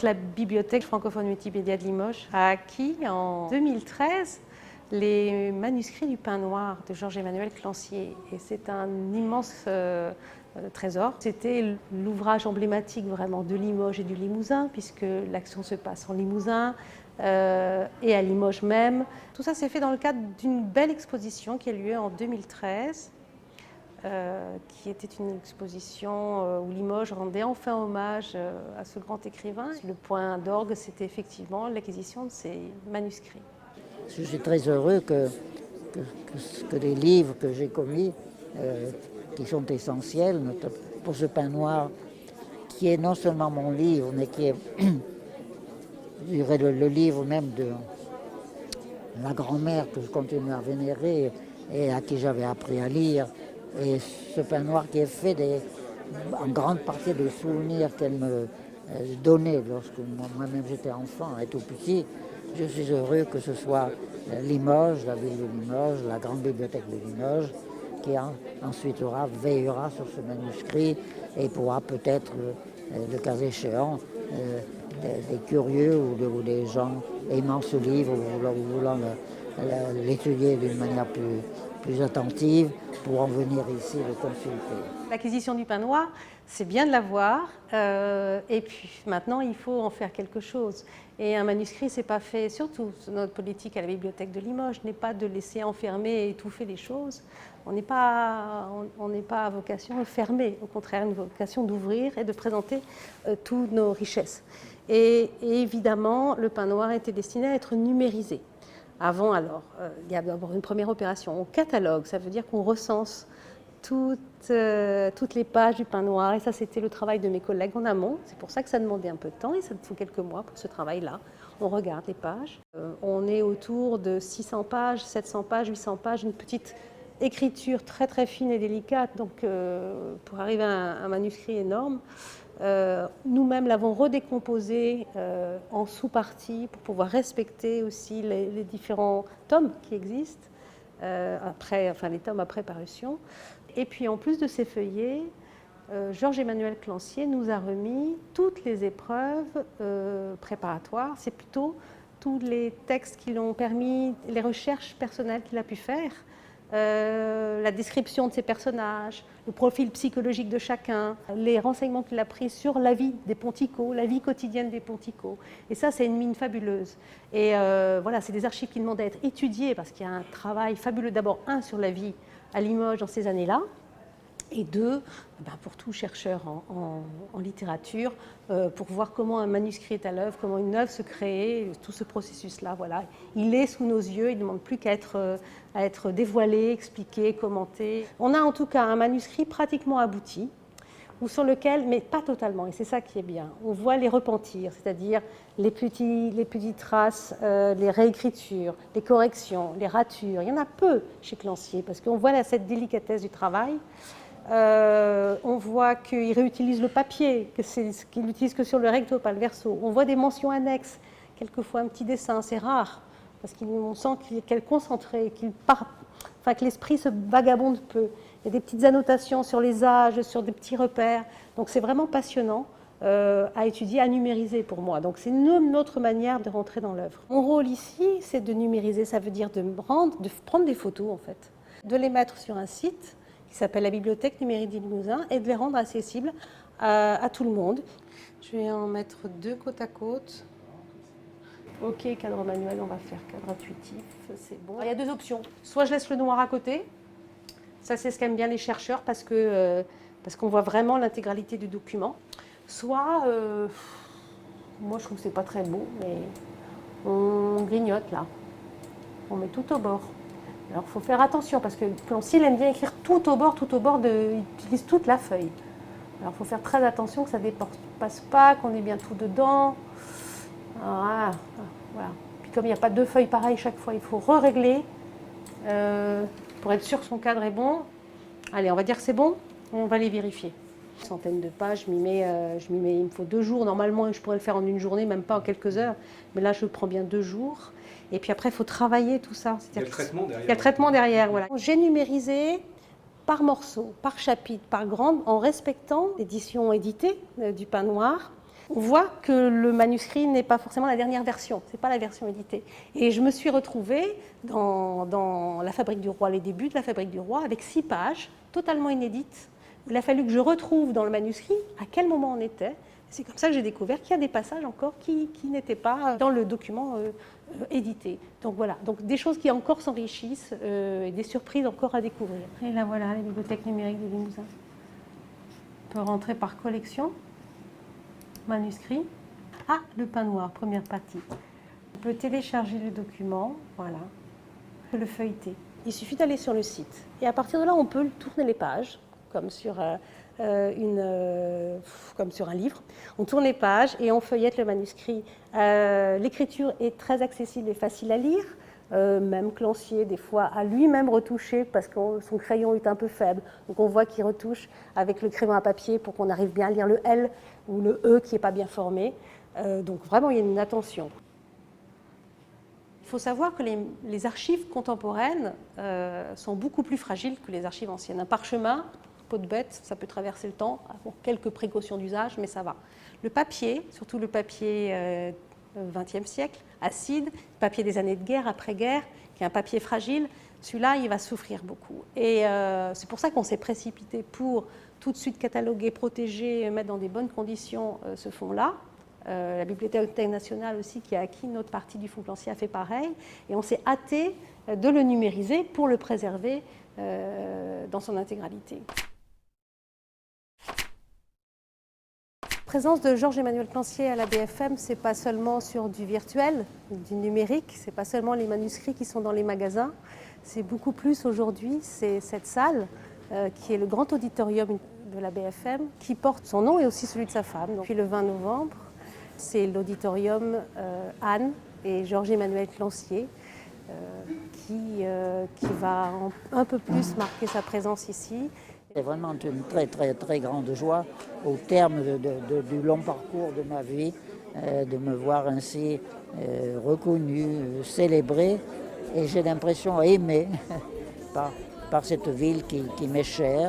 La bibliothèque francophone multimédia de Limoges a acquis en 2013 les manuscrits du Pain Noir de Georges-Emmanuel Clancier. Et c'est un immense trésor. C'était l'ouvrage emblématique vraiment de Limoges et du Limousin, puisque l'action se passe en Limousin et à Limoges même. Tout ça s'est fait dans le cadre d'une belle exposition qui a eu lieu en 2013. Qui était une exposition où Limoges rendait enfin hommage à ce grand écrivain. Le point d'orgue, c'était effectivement l'acquisition de ces manuscrits. Je suis très heureux que les livres que j'ai commis, qui sont essentiels pour ce Pain Noir, qui est non seulement mon livre, mais qui est je dirais, le livre même de la grand-mère que je continue à vénérer et à qui j'avais appris à lire. Et ce Pain Noir qui est fait en grande partie des souvenirs qu'elle me donnait lorsque moi-même j'étais enfant et tout petit. Je suis heureux que ce soit Limoges, la ville de Limoges, la grande bibliothèque de Limoges, qui ensuite veillera sur ce manuscrit et pourra peut-être, le cas échéant, des curieux ou des gens aimant ce livre ou voulant l'étudier d'une manière plus attentive pour en venir ici le consulter. L'acquisition du Pain Noir, c'est bien de l'avoir, et puis maintenant il faut en faire quelque chose. Et un manuscrit, c'est pas fait, surtout notre politique à la bibliothèque de Limoges n'est pas de laisser enfermer et étouffer les choses. On n'est pas à vocation fermée, au contraire, une vocation d'ouvrir et de présenter toutes nos richesses. Et évidemment, le Pain Noir était destiné à être numérisé. Avant, alors, il y a d'abord une première opération. On catalogue, ça veut dire qu'on recense toutes les pages du Pain Noir. Et ça, c'était le travail de mes collègues en amont. C'est pour ça que ça demandait un peu de temps et ça faut quelques mois pour ce travail-là. On regarde les pages. On est autour de 600 pages, 700 pages, 800 pages, une petite écriture très très fine et délicate. Donc, pour arriver à un manuscrit énorme, nous-mêmes l'avons redécomposé en sous-parties pour pouvoir respecter aussi les différents tomes qui existent, les tomes après parution. Et puis en plus de ces feuillets, Georges-Emmanuel Clancier nous a remis toutes les épreuves préparatoires. C'est plutôt tous les textes qui l'ont permis, les recherches personnelles qu'il a pu faire, la description de ses personnages, le profil psychologique de chacun, les renseignements qu'il a pris sur la vie des Ponticaux, la vie quotidienne des Ponticaux. Et ça, c'est une mine fabuleuse. Et voilà, c'est des archives qui demandent à être étudiées parce qu'il y a un travail fabuleux, d'abord, sur la vie à Limoges dans ces années-là, et deux, pour tout chercheur en littérature, pour voir comment un manuscrit est à l'œuvre, comment une œuvre se crée, tout ce processus-là, voilà. Il est sous nos yeux, il ne demande plus qu'à être dévoilé, expliqué, commenté. On a en tout cas un manuscrit pratiquement abouti, ou sur lequel, mais pas totalement, et c'est ça qui est bien, on voit les repentirs, c'est-à-dire les petites traces, les réécritures, les corrections, les ratures. Il y en a peu chez Clancier, parce qu'on voit cette délicatesse du travail. On voit qu'il réutilise le papier, qu'il n'utilise que sur le recto, pas le verso. On voit des mentions annexes, quelquefois un petit dessin, c'est rare, parce qu'on sent qu'elle est concentrée, que l'esprit se vagabonde peu. Il y a des petites annotations sur les âges, sur des petits repères. Donc c'est vraiment passionnant à étudier, à numériser pour moi. Donc c'est une autre manière de rentrer dans l'œuvre. Mon rôle ici, c'est de numériser, ça veut dire de prendre des photos en fait, de les mettre sur un site qui s'appelle la Bibliothèque numérique du Limousin et de les rendre accessibles à tout le monde. Je vais en mettre 2 côte à côte. Ok, cadre manuel, on va faire cadre intuitif, c'est bon. Il y a 2 options. Soit je laisse le noir à côté, ça c'est ce qu'aiment bien les chercheurs parce qu'on voit vraiment l'intégralité du document. Soit, moi je trouve que c'est pas très beau, mais on grignote là, on met tout au bord. Alors il faut faire attention parce que Clancier il aime bien écrire tout au bord, il utilise toute la feuille. Alors il faut faire très attention que ça ne dépasse pas, qu'on ait bien tout dedans. Voilà. Puis comme il n'y a pas 2 feuilles pareilles chaque fois, il faut régler pour être sûr que son cadre est bon. Allez, on va dire que c'est bon, on va les vérifier. Une centaine de pages, il me faut 2 jours. Normalement, je pourrais le faire en une journée, même pas en quelques heures. Mais là, je prends bien 2 jours. Et puis après, il faut travailler tout ça. Il y a le traitement derrière. Il y a le traitement derrière, voilà. J'ai numérisé par morceau, par chapitre, par grande, en respectant l'édition éditée du Pain Noir. on voit que le manuscrit n'est pas forcément la dernière version, ce n'est pas la version éditée. Et je me suis retrouvée dans La Fabrique du Roi, les débuts de La Fabrique du Roi, avec 6 pages, totalement inédites. Il a fallu que je retrouve dans le manuscrit à quel moment on était. C'est comme ça que j'ai découvert qu'il y a des passages encore qui n'étaient pas dans le document édité. Donc voilà, donc des choses qui encore s'enrichissent et des surprises encore à découvrir. Et là voilà, les bibliothèques numériques de Limousin. On peut rentrer par collection, manuscrit. Ah, le pain noir, première partie. On peut télécharger le document, voilà, le feuilleter. Il suffit d'aller sur le site. Et à partir de là, on peut tourner les pages, comme sur comme sur un livre. On tourne les pages et on feuillette le manuscrit. L'écriture est très accessible et facile à lire. Même Clancier, des fois, a lui-même retouché parce que son crayon est un peu faible. Donc on voit qu'il retouche avec le crayon à papier pour qu'on arrive bien à lire le L ou le E qui n'est pas bien formé. Donc vraiment, il y a une attention. Il faut savoir que les archives contemporaines sont beaucoup plus fragiles que les archives anciennes. Un parchemin, peau de bête, ça peut traverser le temps, avec quelques précautions d'usage, mais ça va. Le papier, surtout le papier XXe siècle, acide, papier des années de guerre, après-guerre, qui est un papier fragile, celui-là, il va souffrir beaucoup. Et c'est pour ça qu'on s'est précipité pour tout de suite cataloguer, protéger, mettre dans des bonnes conditions ce fonds-là. La Bibliothèque nationale aussi, qui a acquis notre partie du fonds Clancier, a fait pareil. Et on s'est hâté de le numériser pour le préserver dans son intégralité. La présence de Georges-Emmanuel Clancier à la BFM, ce n'est pas seulement sur du virtuel, du numérique, ce n'est pas seulement les manuscrits qui sont dans les magasins, c'est beaucoup plus aujourd'hui, c'est cette salle qui est le grand auditorium de la BFM, qui porte son nom et aussi celui de sa femme. Donc, depuis le 20 novembre, c'est l'auditorium Anne et Georges-Emmanuel Clancier qui va un peu plus marquer sa présence ici. C'est vraiment une très très très grande joie au terme du long parcours de ma vie de me voir ainsi reconnu, célébré et j'ai l'impression aimé par cette ville qui m'est chère.